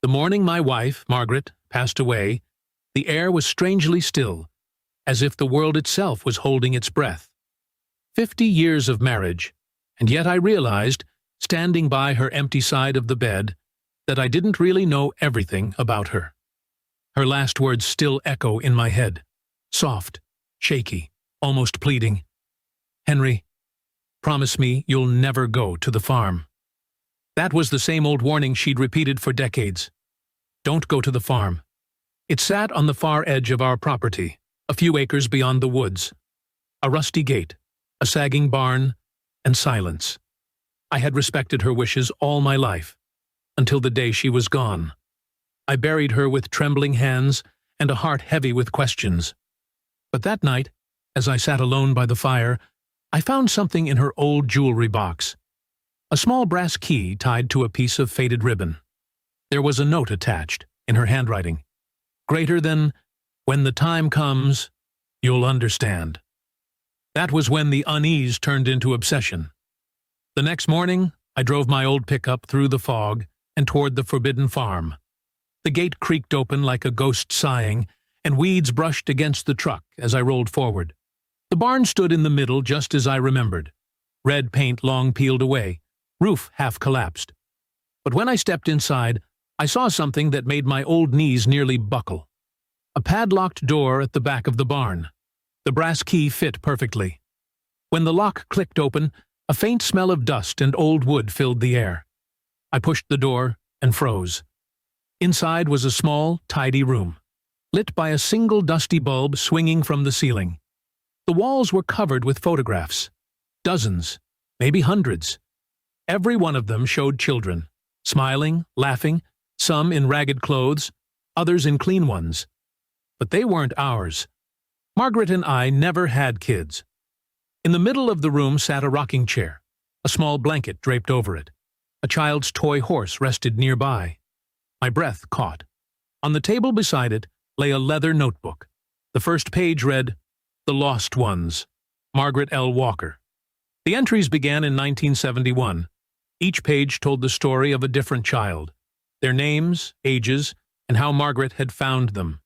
The morning my wife, Margaret, passed away, the air was strangely still, as if the world itself was holding its breath. 50 years of marriage, and yet I realized, standing by her empty side of the bed, that I didn't really know everything about her. Her last words still echo in my head, soft, shaky, almost pleading. "Henry, promise me you'll never go to the farm." That was the same old warning she'd repeated for decades. Don't go to the farm. It sat on the far edge of our property, a few acres beyond the woods. A rusty gate, a sagging barn, and silence. I had respected her wishes all my life, until the day she was gone. I buried her with trembling hands and a heart heavy with questions. But that night, as I sat alone by the fire, I found something in her old jewelry box. A small brass key tied to a piece of faded ribbon. There was a note attached, in her handwriting. Greater than, "When the time comes, you'll understand." That was when the unease turned into obsession. The next morning, I drove my old pickup through the fog and toward the forbidden farm. The gate creaked open like a ghost sighing, and weeds brushed against the truck as I rolled forward. The barn stood in the middle just as I remembered. Red paint long peeled away, roof half collapsed. But when I stepped inside, I saw something that made my old knees nearly buckle. A padlocked door at the back of the barn. The brass key fit perfectly. When the lock clicked open, a faint smell of dust and old wood filled the air. I pushed the door and froze. Inside was a small, tidy room, lit by a single dusty bulb swinging from the ceiling. The walls were covered with photographs. Dozens, maybe hundreds. Every one of them showed children, smiling, laughing, some in ragged clothes, others in clean ones. But they weren't ours. Margaret and I never had kids. In the middle of the room sat a rocking chair, a small blanket draped over it. A child's toy horse rested nearby. My breath caught. On the table beside it lay a leather notebook. The first page read, "The Lost Ones, Margaret L. Walker." The entries began in 1971. Each page told the story of a different child, their names, ages, and how Margaret had found them.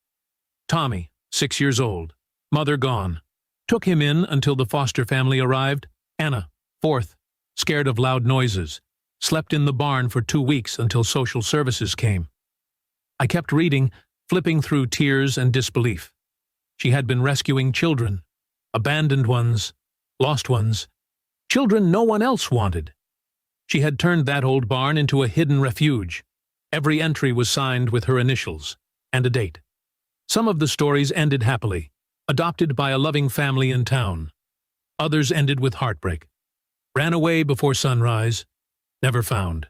Tommy, 6 years old, mother gone. Took him in until the foster family arrived. Anna, 4th, scared of loud noises. Slept in the barn for 2 weeks until social services came. I kept reading, flipping through tears and disbelief. She had been rescuing children, abandoned ones, lost ones, children no one else wanted. She had turned that old barn into a hidden refuge. Every entry was signed with her initials and a date. Some of the stories ended happily, adopted by a loving family in town. Others ended with heartbreak. Ran away before sunrise, never found.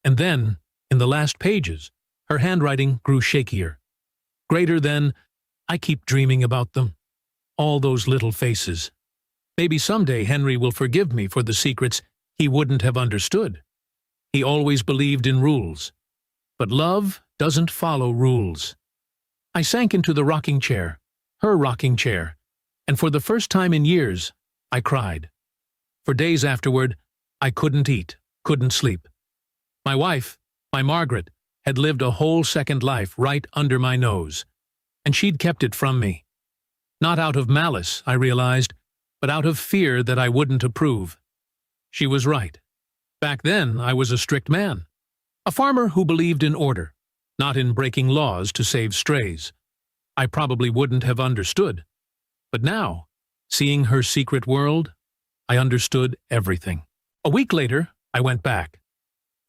And then, in the last pages, her handwriting grew shakier. Greater than, "I keep dreaming about them. All those little faces. Maybe someday Henry will forgive me for the secrets he wouldn't have understood. He always believed in rules. But love doesn't follow rules." I sank into the rocking chair, her rocking chair, and for the first time in years, I cried. For days afterward, I couldn't eat, couldn't sleep. My wife, my Margaret, had lived a whole second life right under my nose, and she'd kept it from me. Not out of malice, I realized, but out of fear that I wouldn't approve. She was right. Back then, I was a strict man. A farmer who believed in order, not in breaking laws to save strays. I probably wouldn't have understood. But now, seeing her secret world, I understood everything. A week later, I went back.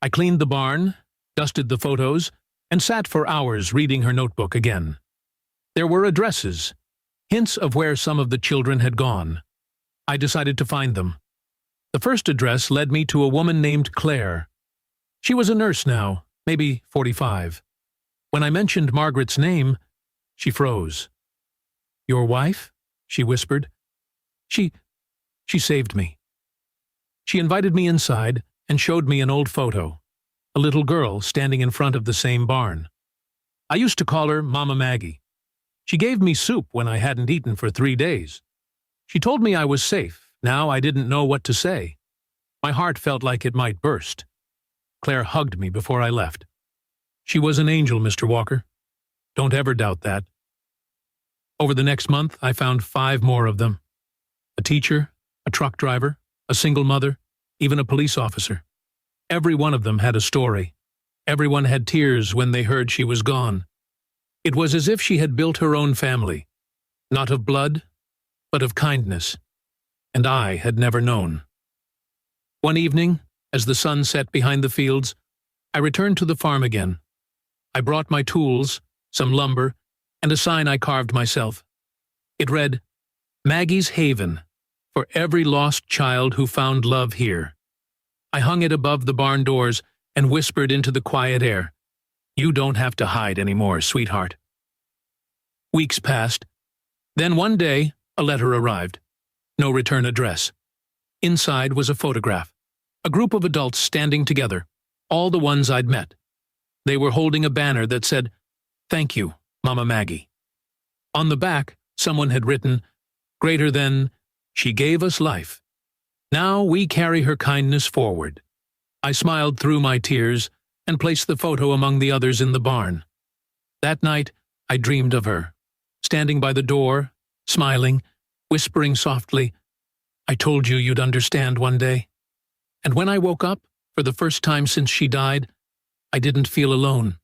I cleaned the barn, dusted the photos, and sat for hours reading her notebook again. There were addresses, hints of where some of the children had gone. I decided to find them. The first address led me to a woman named Claire. She was a nurse now, maybe 45. When I mentioned Margaret's name, she froze. "Your wife?" she whispered. She saved me." She invited me inside and showed me an old photo, a little girl standing in front of the same barn. I used to call her Mama Maggie. She gave me soup when I hadn't eaten for 3 days. She told me I was safe. Now I didn't know what to say. My heart felt like it might burst. Claire hugged me before I left. She was an angel, Mr. Walker. Don't ever doubt that. Over the next month, I found 5 more of them. A teacher, a truck driver, a single mother, even a police officer. Every one of them had a story. Everyone had tears when they heard she was gone. It was as if she had built her own family, not of blood, but of kindness, and I had never known. One evening, as the sun set behind the fields, I returned to the farm again. I brought my tools, some lumber, and a sign I carved myself. It read, "Maggie's Haven, for every lost child who found love here." I hung it above the barn doors and whispered into the quiet air, "You don't have to hide anymore, sweetheart." Weeks passed. Then one day, a letter arrived. No return address. Inside was a photograph. A group of adults standing together, all the ones I'd met. They were holding a banner that said, "Thank you, Mama Maggie." On the back, someone had written, "Greater than, she gave us life. Now we carry her kindness forward." I smiled through my tears and placed the photo among the others in the barn. That night, I dreamed of her, standing by the door, smiling, whispering softly, "I told you you'd understand one day." And when I woke up, for the first time since she died, I didn't feel alone.